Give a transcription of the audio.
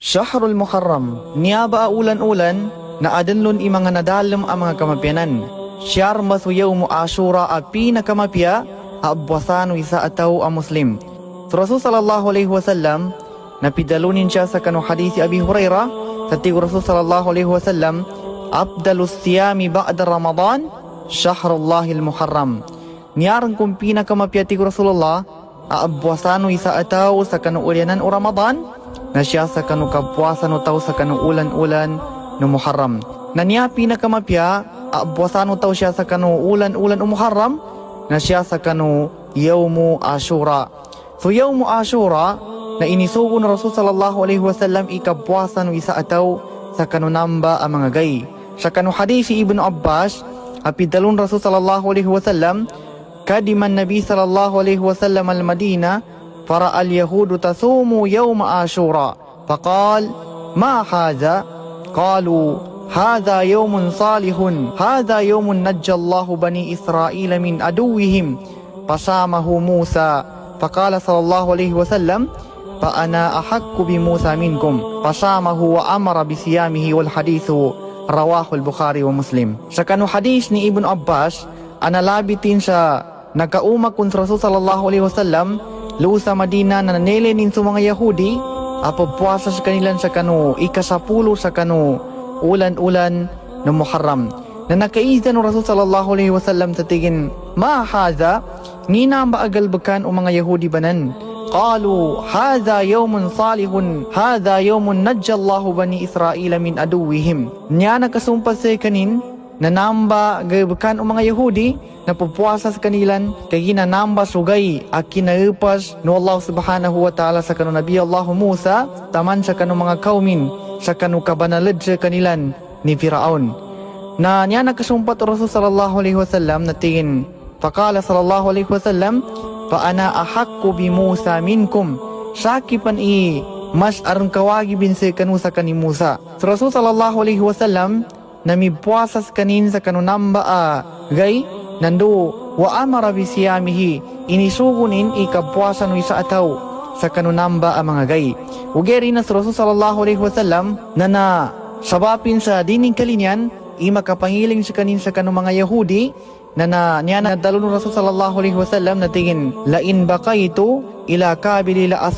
Shahrul Muharram, niyaba ulan-ulan na adanlon i mga nadalam ang mga kamapyanan. Siyar masuyaw mo Ashura a pinakamapya abwasano isa ataw ang Muslim. So Rasul sallallahu alaihi wasallam napidalunin siya sa kanong hadisi Abi Hurairah sa tigo Rasul sallallahu alaihi wasallam, afdalus siyami ba'da Ramadan shahrullahil Muharram. Niyarang kung pinakamapya tigo Rasulullah aabwasano isa ataw sa kanong ulyanan o Ramadan na siya sa kanong kapwasan o taw sa kanong ulan-ulan no Muharram. Na niya pinakamapya aabwasano taw siya sa kanong ulan-ulan o Muharram na siya sa kanong Yawmu Ashura. So Yawmu Ashura na inisugo na Rasul sallallahu alaihi wasallam ikabwasan o isa ataw sa kanong namba ang mga gay. Sa kanong hadisi Ibn Abbas apidalon Rasul sallallahu alaihi wasallam kadiman Nabi sallallahu alaihi wasallam al-Madinah فرأى اليهود تصوم يوم عاشوراء فقال ما هذا؟ قالوا هذا يوم صالح هذا يوم نجى الله بني إسرائيل من عدوهم فصامه موسى فقال صلى الله عليه وسلم فأنا أحق بموسى منكم فصامه وأمر بصيامه والحديث رواه البخاري ومسلم. Sa kanong hadis ni Ibn Abbas analabitin sa nagkauma kun Rasul sallallahu alaihi wasallam lusa Madina na nanilinin sa mga Yahudi apapwasa sa kanilan sa kanu ikasapulo sa kanu ulan-ulan ng Muharram na nakaisa ng Rasul sallallahu alaihi wasallam sa tigin ma hadha nina baagal bakan o mga Yahudi banan qalu hadha yawmun salihun hadha yawmun najja Allahu bani Israila min aduwihim niya nakasumpa sa kanin na namba gabakan o mga Yahudi na pupuasa sa kanilan kay ginanamba sugay at kinaupas no Allah subhanahu wa ta'ala sa kanu Nabi Allah Musa taman sa kanu mga kaumin sa kanu kabanalad sa kanilan ni Firaun na niya nakasumpat Rasul sallallahu alaihi wasallam na tingin faqala sallallahu alaihi wasallam fa ana ahaqqu bi Musa minkum sakipan mas arang kawagi bin sa kanu sa kani Musa. So Rasul sallallahu alaihi wasallam na mipuasas kanin sa kanunamba gay nando wa amara bi siyamihi inisugunin ikapwasan no isa ataw sa kanunamba ang mga gay. Ugeri na sa Rasul sallallahu alaihi wasallam na sabapin sa dining kalinyan makapangiling sa kanin sa kanung mga Yahudi na niya nadalo no Rasul sallallahu alaihi wasallam na tingin lain bakaitu ila kabili la